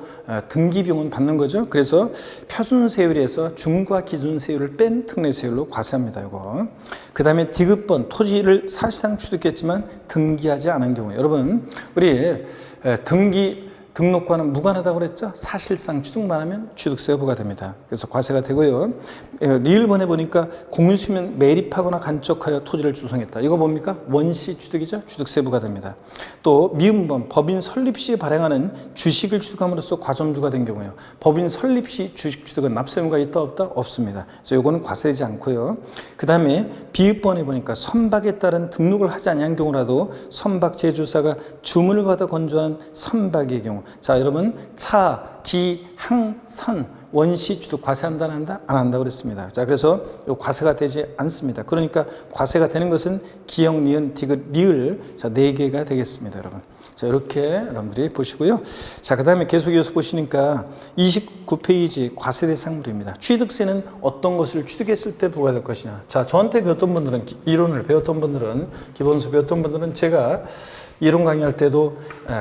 등기 비용은 받는 거죠. 그래서 표준세율에서 중과 기준세율을 뺀 특례세율로 과세합니다. 이거. 그 다음에 디귿번 토지를 사실상 취득했지만 등기하지 않은 경우 여러분 우리 등록과는 무관하다고 그랬죠? 사실상 취득만 하면 취득세가 부과됩니다. 그래서 과세가 되고요. 리을번에 보니까 공유수면 매립하거나 간척하여 토지를 조성했다. 이거 뭡니까? 원시 취득이죠? 취득세 부과됩니다. 또 미음번 법인 설립 시 발행하는 주식을 취득함으로써 과점주가 된 경우요. 법인 설립 시 주식 취득은 납세 의무가 있다 없다? 없습니다. 그래서 이거는 과세되지 않고요. 그 다음에 비읍번에 보니까 선박에 따른 등록을 하지 않은 경우라도 선박 제조사가 주문을 받아 건조하는 선박의 경우 자, 여러분 차, 기, 항, 선 원시 취득 과세한다 안 한다? 안 한다고 그랬습니다. 자, 그래서 요 과세가 되지 않습니다. 그러니까 과세가 되는 것은 기역, 니은, 디귿, 리을 자, 4개가 되겠습니다, 여러분. 자, 이렇게 여러분들이 보시고요. 자, 그 다음에 계속 이어서 보시니까 29페이지 과세 대상물입니다. 취득세는 어떤 것을 취득했을 때 부과될 것이냐. 자, 저한테 배웠던 분들은, 이론을 배웠던 분들은, 기본서 배웠던 분들은 제가 이론 강의할 때도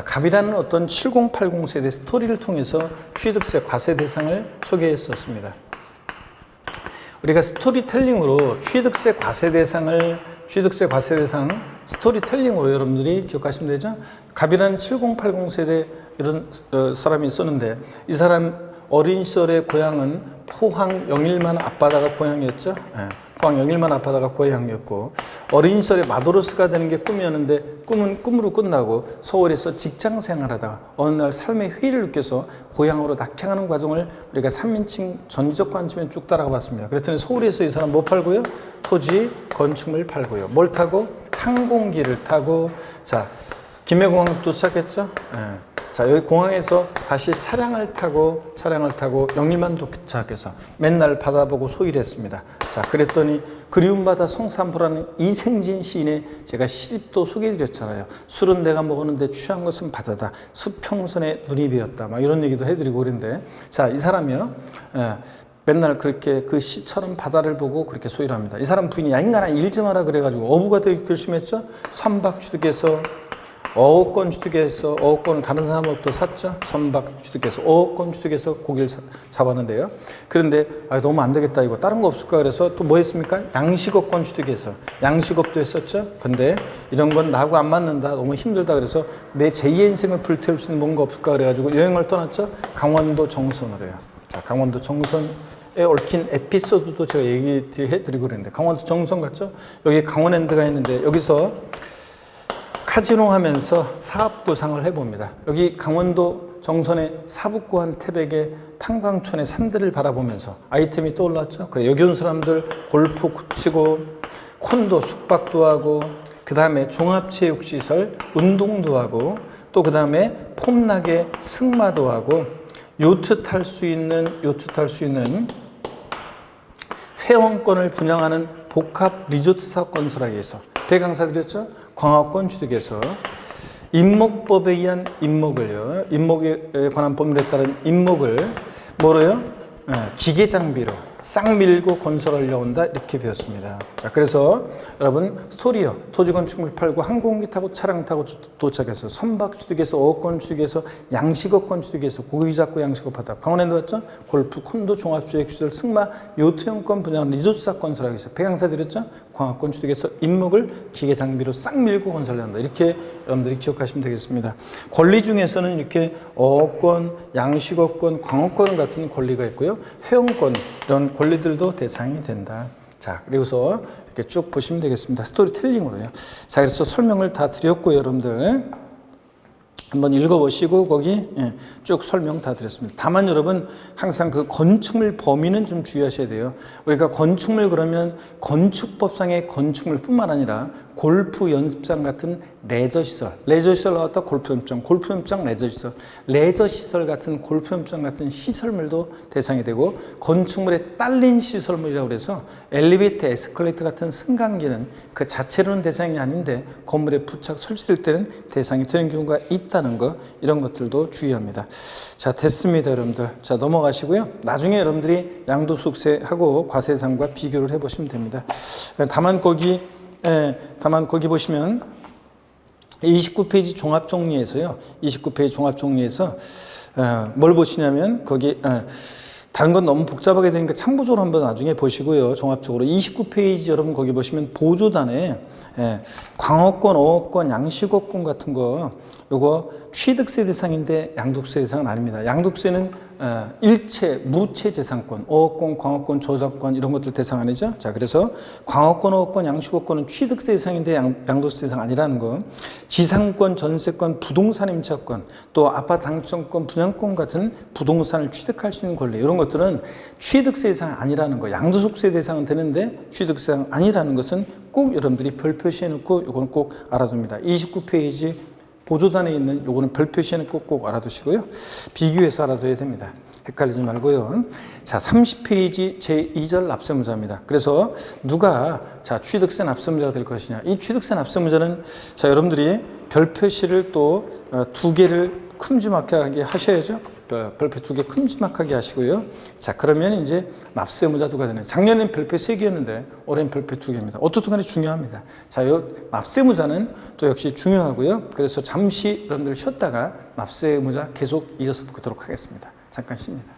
갑이라는 어떤 7080 세대 스토리를 통해서 취득세 과세 대상을 소개했었습니다. 우리가 스토리텔링으로 취득세 과세 대상 스토리텔링으로 여러분들이 기억하시면 되죠. 갑이라는 7080 세대 이런 사람이 있었는데 이 사람 어린 시절의 고향은 포항 영일만 앞바다가 고향이었죠. 포항 영일만 앞바다가 고향이었고 어린 시절에 마도로스가 되는 게 꿈이었는데 꿈은 꿈으로 끝나고 서울에서 직장 생활하다가 어느 날 삶의 회의를 느껴서 고향으로 낙향하는 과정을 우리가 3인칭 전지적 관점에 쭉 따라가 봤습니다. 그랬더니 서울에서 이 사람 뭐 팔고요? 토지, 건축물 팔고요. 뭘 타고? 항공기를 타고 자 김해공항 도착했죠? 자, 여기 공항에서 다시 차량을 타고 영일만 도착해서 맨날 바다 보고 소일을 했습니다. 자, 그랬더니 그리움 바다 성산부라는 이생진 시인의 제가 시집도 소개해드렸잖아요. 술은 내가 먹었는데 취한 것은 바다다. 수평선에 눈이 베었다. 막 이런 얘기도 해드리고 그랬는데 자, 이 사람이요. 맨날 그렇게 그 시처럼 바다를 보고 그렇게 소일을 합니다. 이 사람 부인이 야 인간아 일 좀 하라 그래가지고 어부가 되게 결심했죠. 선박 취득해서 어업권 취득해서 어업권은 다른 사람으로부터 샀죠. 선박 취득해서 어업권 취득해서 고기를 잡았는데요. 그런데 너무 안 되겠다 이거 다른 거 없을까 그래서 또 뭐 했습니까? 양식업권 취득해서 양식업도 했었죠. 근데 이런 건 나하고 안 맞는다 너무 힘들다 그래서 내 제2의 인생을 불태울 수 있는 뭔가 없을까 그래가지고 여행을 떠났죠. 강원도 정선으로요. 자, 강원도 정선에 얽힌 에피소드도 제가 얘기해드리고 그랬는데 강원도 정선 갔죠. 여기 강원랜드가 있는데 여기서 카지노 하면서 사업 구상을 해봅니다. 여기 강원도 정선의 사북구한 태백의 탄광촌의 산들을 바라보면서 아이템이 떠올랐죠. 그래, 여기 온 사람들 골프 치고 콘도 숙박도 하고 그 다음에 종합체육시설 운동도 하고 또 그 다음에 폼나게 승마도 하고 요트 탈 수 있는 회원권을 분양하는 복합 리조트 사업 건설하기 위해서 배 강사드렸죠. 광화권 취득해서 임목법에 의한 임목을요. 임목에 관한 법률에 따른 임목을 뭐로요? 기계 장비로 싹 밀고 건설하려 온다 이렇게 배웠습니다. 자, 그래서 여러분 스토리요. 토지 건축물 팔고 항공기 타고 차량 타고 도착해서 선박 취득해서 어업권 취득해서 양식업권 취득해서 고기 잡고 양식업 하다 강원랜드 왔죠? 골프, 콘도, 종합주택시설, 승마, 요트용권 분양 리조트사 건설하기 위해서 배강사 드렸죠? 광화권 취득해서 임목을 기계 장비로 싹 밀고 건설해야 한다. 이렇게 여러분들이 기억하시면 되겠습니다. 권리 중에서는 이렇게 어업권, 양식업권, 광업권 같은 권리가 있고요. 회원권 이런 권리들도 대상이 된다. 자, 그리고서 이렇게 쭉 보시면 되겠습니다. 스토리텔링으로요. 자, 그래서 설명을 다 드렸고요, 여러분들. 한번 읽어보시고 거기 쭉 설명 다 드렸습니다. 다만 여러분 항상 그 건축물 범위는 좀 주의하셔야 돼요. 우리가 건축물 그러면 건축법상의 건축물뿐만 아니라 골프 연습장 같은 레저 시설 나왔다 골프 연습장 레저 시설 같은 골프 연습장 같은 시설물도 대상이 되고, 건축물에 딸린 시설물이라고 해서 엘리베이터, 에스컬레이터 같은 승강기는 그 자체로는 대상이 아닌데 건물에 부착 설치될 때는 대상이 되는 경우가 있다는 거, 이런 것들도 주의합니다. 자, 됐습니다, 여러분들. 자, 넘어가시고요. 나중에 여러분들이 양도소득세하고 과세상과 비교를 해보시면 됩니다. 다만 거기 보시면 29페이지 종합정리에서요. 29페이지 종합정리에서 뭘 보시냐면 거기 다른 건 너무 복잡하게 되니까 참고적으로 한번 나중에 보시고요. 종합적으로 29페이지 여러분 거기 보시면 보조단에 광어권, 어업권, 양식어권 같은 거 요거 취득세 대상인데 양도세 대상은 아닙니다. 양도세는 일체, 무체 재산권, 어업권, 광어권, 저작권 이런 것들 대상 아니죠. 자, 그래서 광어권, 어업권, 양식어권은 취득세 대상인데 양도세 대상 아니라는 거. 지상권, 전세권, 부동산 임차권, 또 아파트 당첨권, 분양권 같은 부동산을 취득할 수 있는 권리, 이런 것들은 취득세 대상 아니라는 거. 양도소득세 대상은 되는데 취득세 대상 아니라는 것은 꼭 여러분들이 별 표시해 놓고 이거는 꼭 알아둡니다. 29페이지 보조단에 있는 요거는 별 표시는 꼭 알아두시고요. 비교해서 알아둬야 됩니다. 헷갈리지 말고요. 자, 30페이지 제2절 납세무자입니다. 그래서 누가 자 취득세 납세무자가 될 것이냐. 이 취득세 납세무자는 자 여러분들이 별 표시를 또 2개를 큼지막하게 하셔야죠. 별표 2개 큼지막하게 하시고요. 자, 그러면 이제 납세무자 누가 되냐. 작년엔 별표 3개였는데 올해는 별표 2개입니다. 어떻든 간에 중요합니다. 자, 요 납세무자는 또 역시 중요하고요. 그래서 잠시 여러분들 쉬었다가 납세무자 계속 이어서 보도록 하겠습니다. 잠깐 쉽니다.